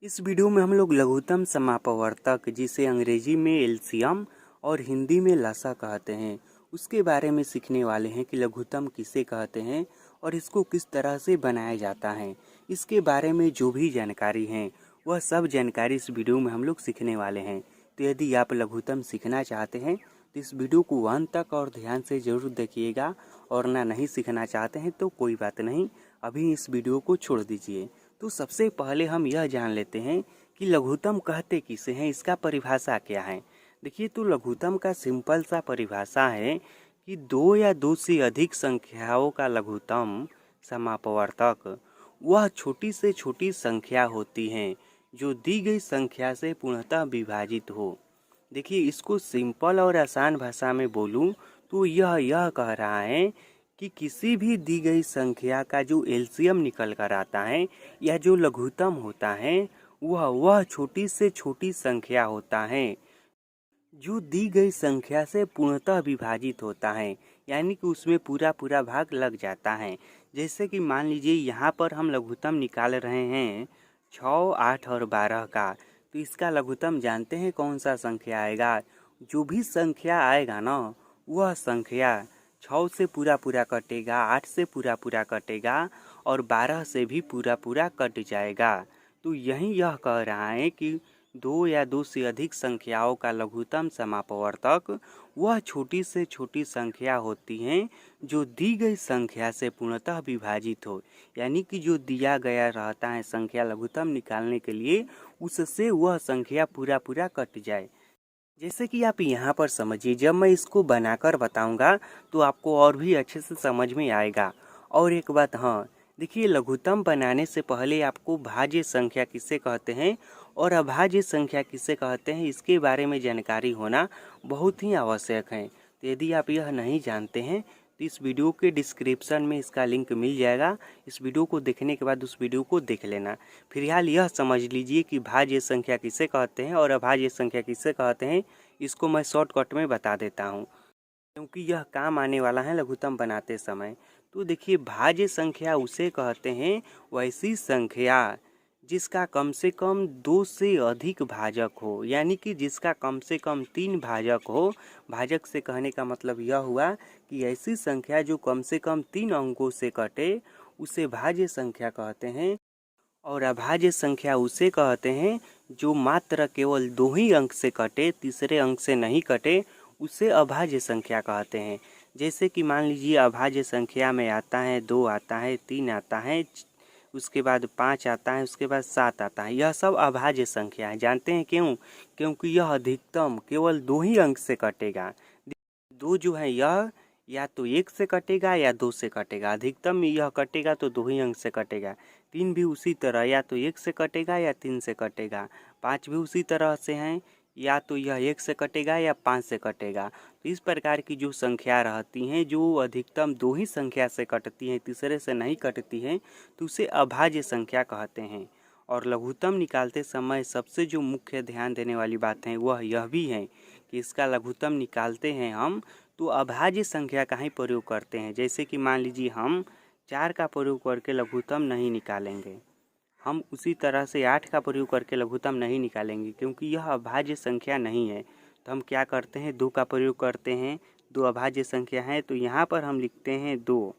इस वीडियो में हम लोग लघुत्तम समापवर्तक जिसे अंग्रेजी में एलसीएम और हिंदी में लसा कहते हैं उसके बारे में सीखने वाले हैं कि लघुत्तम किसे कहते हैं और इसको किस तरह से बनाया जाता है। इसके बारे में जो भी जानकारी है वह सब जानकारी इस वीडियो में हम लोग सीखने वाले हैं। तो यदि आप लघुत्तम सीखना चाहते हैं तो इस वीडियो को अंत तक और ध्यान से ज़रूर देखिएगा, और ना नहीं सीखना चाहते हैं तो कोई बात नहीं, अभी इस वीडियो को छोड़ दीजिए। तो सबसे पहले हम यह जान लेते हैं कि लघुत्तम कहते किसे हैं, इसका परिभाषा क्या है। देखिए, तो लघुत्तम का सिंपल सा परिभाषा है कि दो या दो से अधिक संख्याओं का लघुत्तम समापवर्तक वह छोटी से छोटी संख्या होती है जो दी गई संख्या से पूर्णतः विभाजित हो। देखिए, इसको सिंपल और आसान भाषा में बोलूं तो यह कह रहा है कि किसी भी दी गई संख्या का जो एलसीएम निकल कर आता है या जो लघुत्तम होता है वह छोटी से छोटी संख्या होता है जो दी गई संख्या से पूर्णतः विभाजित होता है, यानी कि उसमें पूरा पूरा भाग लग जाता है। जैसे कि मान लीजिए यहाँ पर हम लघुत्तम निकाल रहे हैं 6, 8 और 12 का, तो इसका लघुत्तम जानते हैं कौन सा संख्या आएगा। जो भी संख्या आएगा ना वह संख्या 6 से पूरा पूरा कटेगा, 8 से पूरा पूरा कटेगा और 12 से भी पूरा पूरा कट जाएगा। तो यही यह कह रहा है कि दो या दो से अधिक संख्याओं का लघुत्तम समापवर्तक वह छोटी से छोटी संख्या होती हैं जो दी गई संख्या से पूर्णतः विभाजित हो, यानी कि जो दिया गया रहता है संख्या लघुत्तम निकालने के लिए उससे वह संख्या पूरा पूरा कट जाए। जैसे कि आप यहाँ पर समझिए, जब मैं इसको बनाकर बताऊंगा तो आपको और भी अच्छे से समझ में आएगा। और एक बात, हाँ देखिए, लघुत्तम बनाने से पहले आपको भाज्य संख्या किसे कहते हैं और अभाज्य संख्या किसे कहते हैं इसके बारे में जानकारी होना बहुत ही आवश्यक है। तो यदि आप यह नहीं जानते हैं तो इस वीडियो के डिस्क्रिप्शन में इसका लिंक मिल जाएगा। इस वीडियो को देखने के बाद उस वीडियो को देख लेना। फिलहाल यह समझ लीजिए कि भाज्य संख्या किसे कहते हैं और अभाज्य संख्या किसे कहते हैं, इसको मैं शॉर्टकट में बता देता हूँ क्योंकि यह काम आने वाला है लघुत्तम बनाते समय। तो देखिए, भाज्य संख्या उसे कहते हैं वैसी संख्या जिसका कम से कम 2 से अधिक भाजक हो, यानी कि जिसका कम से कम 3 भाजक हो। भाजक से कहने का मतलब यह हुआ कि ऐसी संख्या जो कम से कम 3 अंकों से कटे उसे भाज्य संख्या कहते हैं। और अभाज्य संख्या उसे कहते हैं जो मात्र केवल 2 ही अंक से कटे, तीसरे अंक से नहीं कटे, उसे अभाज्य संख्या कहते हैं। जैसे कि मान लीजिए अभाज्य संख्या में आता है 2 आता है, 3 आता है, उसके बाद 5 आता है, उसके बाद 7 आता है। यह सब अभाज्य संख्या है। जानते हैं क्यों? क्योंकि यह अधिकतम केवल 2 ही अंक से कटेगा। 2 जो है यह या तो 1 से कटेगा या 2 से कटेगा। अधिकतम में यह कटेगा तो 2 ही अंक से कटेगा। 3 भी उसी तरह, या तो 1 से कटेगा या 3 से कटेगा। 5 भी उसी तरह से हैं, या तो यह 1 से कटेगा या 5 से कटेगा। तो इस प्रकार की जो संख्या रहती हैं जो अधिकतम 2 ही संख्या से कटती हैं, तीसरे से नहीं कटती हैं, तो उसे अभाज्य संख्या कहते हैं। और लघुत्तम निकालते समय सबसे जो मुख्य ध्यान देने वाली बात है वह यह भी है कि इसका लघुत्तम निकालते हैं हम तो अभाज्य संख्या का ही प्रयोग करते हैं। जैसे कि मान लीजिए हम 4 का प्रयोग करके लघुत्तम नहीं निकालेंगे, हम उसी तरह से 8 का प्रयोग करके लघुत्तम नहीं निकालेंगे क्योंकि यह अभाज्य संख्या नहीं है। तो हम क्या करते हैं, 2 का प्रयोग करते हैं। 2 अभाज्य संख्या है तो यहाँ पर हम लिखते हैं 2।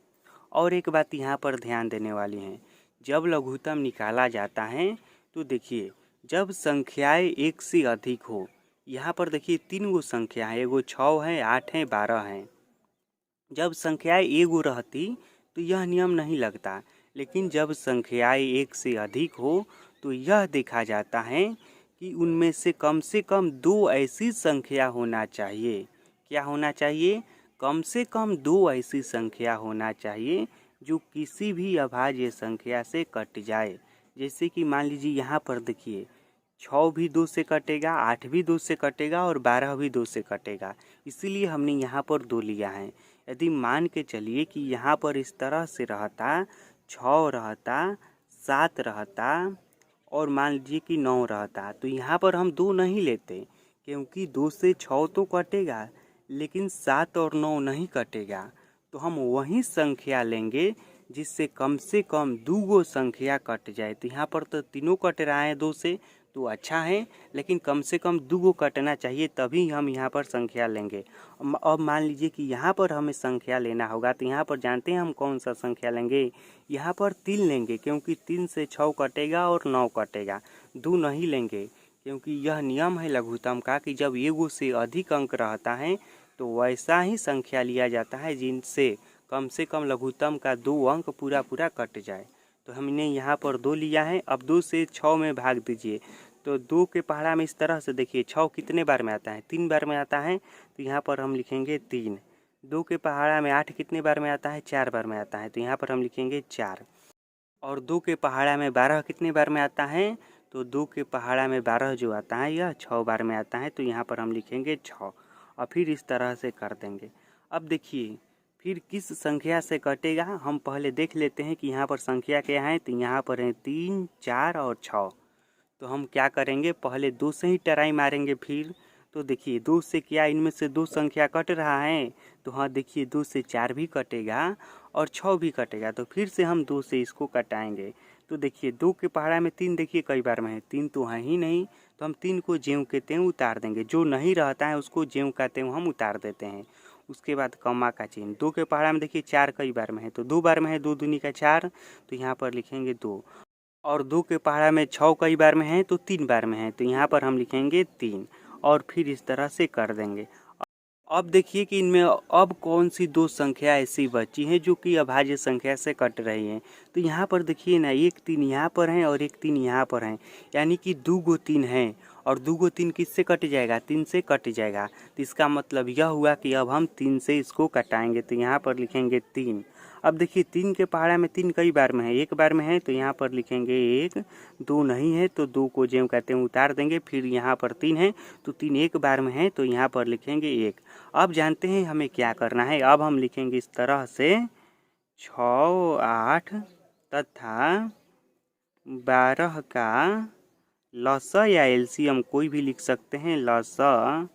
और एक बात यहाँ पर ध्यान देने वाली है, जब लघुत्तम निकाला जाता है तो देखिए, जब संख्याएं 1 से अधिक हो, यहाँ पर देखिए 3 गो संख्या है, एगो 6 है, 8 है, 12 है। जब संख्याएं एगो रहती तो यह नियम नहीं लगता, लेकिन जब संख्याएं 1 से अधिक हो तो यह देखा जाता है कि उनमें से कम 2 ऐसी संख्या होना चाहिए। क्या होना चाहिए? कम से कम 2 ऐसी संख्या होना चाहिए जो किसी भी अभाज्य संख्या से कट जाए। जैसे कि मान लीजिए यहाँ पर देखिए, 6 भी 2 से कटेगा, 8 भी 2 से कटेगा और 12 भी 2 से कटेगा, इसीलिए हमने यहाँ पर 2 लिया है। यदि मान के चलिए कि यहाँ पर इस तरह से रहता, 6 रहता, 7 रहता और मान लीजिए कि 9 रहता, तो यहाँ पर हम 2 नहीं लेते क्योंकि 2 से 6 तो कटेगा लेकिन 7 और 9 नहीं कटेगा। तो हम वही संख्या लेंगे जिससे कम से कम दो गो संख्या कट जाए। तो यहाँ पर तो तीनों कट रहा है 2 से, तो अच्छा है, लेकिन कम से कम दो गो कटना चाहिए, तभी हम यहाँ पर संख्या लेंगे। अब मान लीजिए कि यहाँ पर हमें संख्या लेना होगा, तो यहाँ पर जानते हैं हम कौन सा संख्या लेंगे। यहाँ पर 3 लेंगे, क्योंकि 3 से 6 कटेगा और 9 कटेगा। 2 नहीं लेंगे, क्योंकि यह नियम है लघुत्तम का कि जब एगो से अधिक अंक रहता है तो वैसा ही संख्या लिया जाता है जिनसे कम से कम लघुत्तम का 2 अंक पूरा पूरा कट जाए। तो हमने यहाँ पर 2 लिया है। अब 2 से 6 में भाग दीजिए, तो 2 के पहाड़ा में इस तरह से देखिए 6 कितने बार में आता है, 3 बार में आता है, तो यहाँ पर हम लिखेंगे 3। 2 के पहाड़ा में 8 कितने बार में आता है, 4 बार में आता है, तो यहाँ पर हम लिखेंगे 4। और 2 के पहाड़ा में 12 कितने बार में आता है, तो 2 के पहाड़ा में 12 जो आता है यह 6 बार में आता है, तो यहाँ पर हम लिखेंगे 6। और फिर इस तरह से कर देंगे। अब देखिए फिर किस संख्या से कटेगा, हम पहले देख लेते हैं कि यहाँ पर संख्या क्या है। तो यहाँ पर है 3, 4 और 6। तो हम क्या करेंगे, पहले 2 से ही ट्राई मारेंगे। फिर तो देखिए 2 से क्या इनमें से 2 संख्या कट रहा है, तो हाँ देखिए 2 से 4 भी कटेगा और 6 भी कटेगा। तो फिर से हम 2 से इसको कटाएंगे। तो देखिए 2 के पहाड़ा में 3 देखिए कई बार में है, 3 तो है ही नहीं, तो हम 3 को ज्यों के त्यों उतार देंगे। जो नहीं रहता है उसको ज्यों का त्यों हम उतार देते हैं। उसके बाद कॉमा का चिन्ह। 2 के पहाड़ा में देखिए 4 कई बार में है, तो 2 बार में है, 2 दूनी का 4, तो यहाँ पर लिखेंगे 2। और 2 के पहाड़ा में 6 कई बार में है, तो 3 बार में है, तो यहाँ पर हम लिखेंगे 3। और फिर इस तरह से कर देंगे। अब देखिए कि इनमें अब कौन सी 2 संख्या ऐसी बची हैं जो कि अभाज्य संख्या से कट रही हैं। तो यहाँ पर देखिए ना, एक 3 यहाँ पर है और एक 3 यहाँ पर है, यानी कि 2 गो 3 हैं। और 2 गो 3 किससे कट जाएगा, 3 से कट जाएगा। तो इसका मतलब यह हुआ कि अब हम 3 से इसको कटाएंगे। तो यहाँ पर लिखेंगे 3। अब देखिए 3 के पहाड़ा में 3 कई बार में है, 1 बार में है, तो यहाँ पर लिखेंगे 1। 2 नहीं है, तो 2 को ज्यों कहते हैं उतार देंगे। फिर यहाँ पर 3 है, तो 3 एक बार में है, तो यहाँ पर लिखेंगे 1। अब जानते हैं हमें क्या करना है। अब हम लिखेंगे इस तरह से 6, 8 तथा 12 का लसा या एलसीएम कोई भी लिख सकते हैं। लसा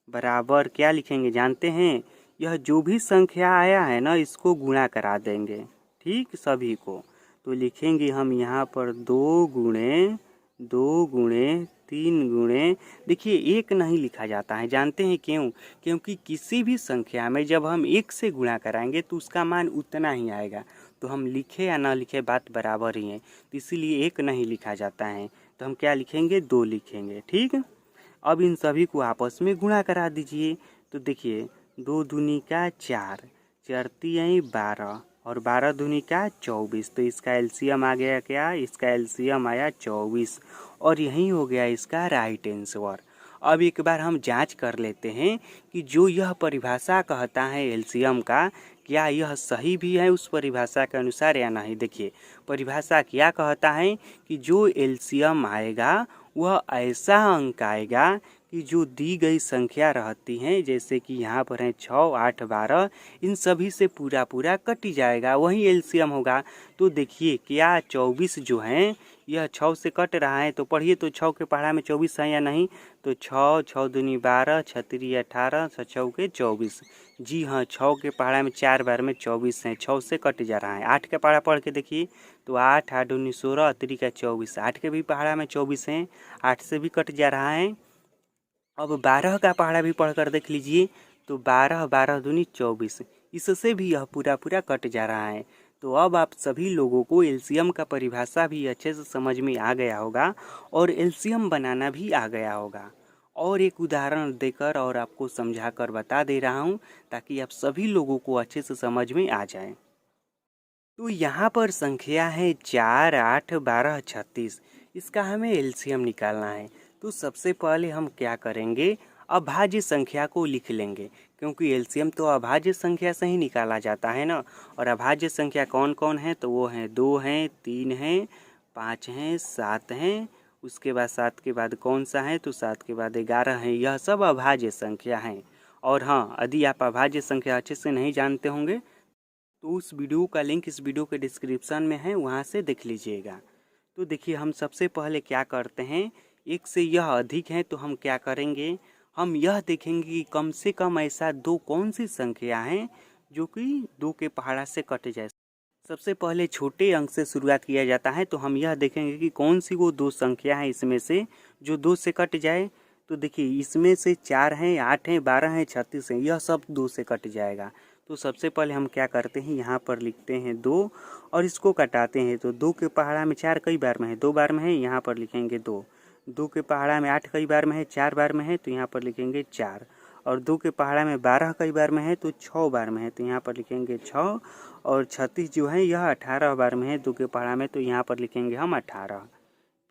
बराबर क्या लिखेंगे जानते हैं, यह जो भी संख्या आया है ना इसको गुणा करा देंगे, ठीक, सभी को। तो लिखेंगे हम यहाँ पर 2 गुणे 2 गुणे 3 गुणे, देखिए 1 नहीं लिखा जाता है, जानते हैं क्यों? क्योंकि किसी भी संख्या में जब हम 1 से गुणा कराएंगे तो उसका मान उतना ही आएगा। तो हम लिखे या ना लिखे बात बराबर ही है, तो इसीलिए 1 नहीं लिखा जाता है। तो हम क्या लिखेंगे, 2 लिखेंगे, ठीक। अब इन सभी को आपस में गुणा करा दीजिए। तो देखिए 2 दूनी का 4, 4 तियाई 12 और 12 दूनी का 24। तो इसका एलसीएम आ गया क्या, इसका एलसीएम आया 24, और यही हो गया इसका राइट आंसर। अब एक बार हम जांच कर लेते हैं कि जो यह परिभाषा कहता है एलसीएम का, क्या यह सही भी है उस परिभाषा के अनुसार या नहीं। देखिए परिभाषा क्या कहता है कि जो एलसीएम आएगा वह ऐसा अंक आएगा कि जो दी गई संख्या रहती हैं, जैसे कि यहाँ पर है 6, 8, 12, इन सभी से पूरा पूरा कट जाएगा, वही एलसीएम होगा। तो देखिए क्या 24 जो है यह 6 से कट रहा है, तो पढ़िए तो 6 के पहाड़ा में 24 है या नहीं। तो 6, 6 दूनी 12, 6 तिरी 18, 6 चौके 24। जी हाँ, 6 के पहाड़ा में 4 बार में 24 है, 6 से कट जा रहा है। 8 के पहाड़ा पढ़ के देखिए, तो 8, 8 दूनी 16, तिरी का 24, 8 के भी पहाड़ा में 24 हैं, 8 से भी कट जा रहा है। अब 12 का पहाड़ा भी पढ़कर देख लीजिए, तो 12, 12 दूनी 24, इससे भी यह पूरा पूरा कट जा रहा है। तो अब आप सभी लोगों को एलसीएम का परिभाषा भी अच्छे से समझ में आ गया होगा और एलसीएम बनाना भी आ गया होगा। और एक उदाहरण देकर और आपको समझाकर बता दे रहा हूँ ताकि आप सभी लोगों को अच्छे से समझ में आ जाए। तो यहाँ पर संख्या है 4, 8, 12, 36। इसका हमें एलसीएम निकालना है। तो सबसे पहले हम क्या करेंगे, अभाज्य संख्या को लिख लेंगे, क्योंकि एलसीएम तो अभाज्य संख्या से ही निकाला जाता है ना। और अभाज्य संख्या कौन कौन है, तो वो हैं 2 हैं, 3 हैं, 5 हैं, 7 हैं। उसके बाद 7 के बाद कौन सा है, तो 7 के बाद 11 है। यह सब अभाज्य संख्या हैं। और हाँ, यदि आप अभाज्य संख्या अच्छे से नहीं जानते होंगे तो उस वीडियो का लिंक इस वीडियो के डिस्क्रिप्शन में है, वहाँ से देख लीजिएगा। तो देखिए हम सबसे पहले क्या करते हैं, 1 से यह अधिक है तो हम क्या करेंगे, हम यह देखेंगे कि कम से कम ऐसा 2 कौन सी संख्या है जो कि 2 के पहाड़ा से कट जाए। सबसे पहले छोटे अंक से शुरुआत किया जाता है, तो हम यह देखेंगे कि कौन सी वो दो संख्या है इसमें से जो 2 से कट जाए। तो देखिए इसमें से 4 हैं, 8 हैं, 12 हैं, 36 हैं, यह सब 2 से कट जाएगा। तो सबसे पहले हम क्या करते हैं, यहाँ पर लिखते हैं 2 और इसको कटाते हैं। तो 2 के पहाड़ा में 4 कई बार में है, 2 बार में है, यहाँ पर लिखेंगे 2। 2 के पहाड़ा में 8 कई बार में है, 4 बार में है, तो यहाँ पर लिखेंगे 4। और 2 के पहाड़ा में 12 कई बार में है, तो 6 बार में है, तो यहाँ पर लिखेंगे 6। और 36 जो है यह 18 बार में है 2 के पहाड़ा में, तो यहाँ पर लिखेंगे हम 18।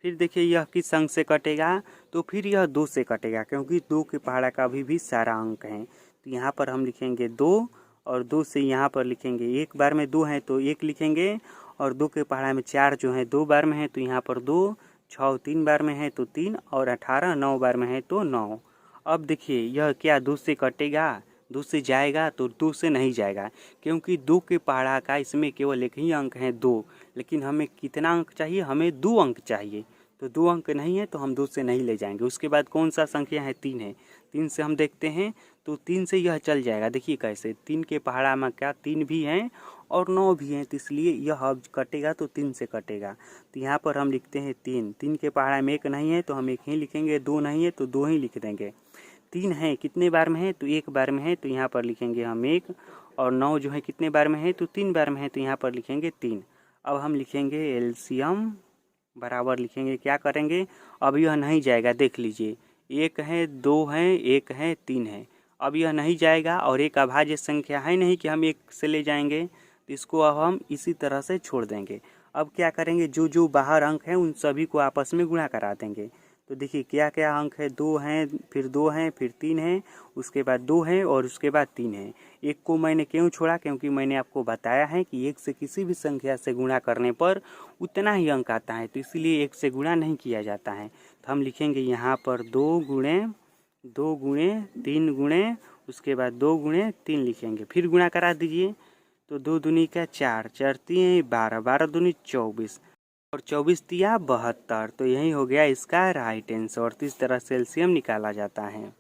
फिर देखिए यह किस अंक से कटेगा, तो फिर यह 2 से कटेगा, क्योंकि 2 के पहाड़ा का भी सारा अंक है। तो यहाँ पर हम लिखेंगे 2 और 2 से यहाँ पर लिखेंगे, एक बार में 2 है तो 1 लिखेंगे। और 2 के पहाड़ा में 4 जो है 2 बार में है, तो यहाँ पर 2। 6 3 बार में है तो 3, और 18 9 बार में है तो 9। अब देखिए यह क्या 2 से कटेगा, 2 से जाएगा, तो 2 से नहीं जाएगा, क्योंकि 2 के पहाड़ा का इसमें केवल एक ही अंक है 2। लेकिन हमें कितना अंक चाहिए, हमें 2 अंक चाहिए। तो 2 अंक नहीं है तो हम 2 से नहीं ले जाएंगे। उसके बाद कौन सा संख्या है, 3 है। 3 से हम देखते हैं, तो 3 से यह चल जाएगा। देखिए कैसे, 3 के पहाड़ा में क्या 3 भी हैं और 9 भी हैं, तो इसलिए यह अब कटेगा तो 3 से कटेगा। तो यहाँ पर हम लिखते हैं 3। 3 के पहाड़ा में 1 नहीं है तो हम 1 ही लिखेंगे, 2 नहीं है तो 2 ही लिख देंगे। 3 है कितने बार में है, तो 1 बार में है, तो यहाँ पर लिखेंगे हम 1। और 9 जो है कितने बार में है, तो 3 बार में है, तो यहाँ पर लिखेंगे 3। अब हम लिखेंगे एलसीएम बराबर लिखेंगे, क्या करेंगे, अब यह नहीं जाएगा, देख लीजिए 1 है, 2 है, 1 है, 3 है। अब यह नहीं जाएगा और एक अभाज्य संख्या है नहीं कि हम 1 से ले जाएंगे, तो इसको अब हम इसी तरह से छोड़ देंगे। अब क्या करेंगे, जो जो बाहर अंक हैं उन सभी को आपस में गुणा करा देंगे। तो देखिए क्या क्या अंक है, 2 हैं, फिर 2 हैं, फिर 3 हैं, उसके बाद 2 हैं और उसके बाद 3 हैं। 1 को मैंने क्यों छोड़ा, क्योंकि मैंने आपको बताया है कि 1 से किसी भी संख्या से गुणा करने पर उतना ही अंक आता है, तो इसीलिए 1 से गुणा नहीं किया जाता है। तो हम लिखेंगे यहाँ पर 2 गुणे 3 गुणे, उसके बाद 2 गुणे 3 लिखेंगे, फिर गुणा करा दीजिए। तो 2 दूनी का 4, 4 तीन 12, 12 दूनी 24, और 24 तिया 72। तो यही हो गया इसका राइट आंसर। और इस तरह से एलसीएम निकाला जाता है।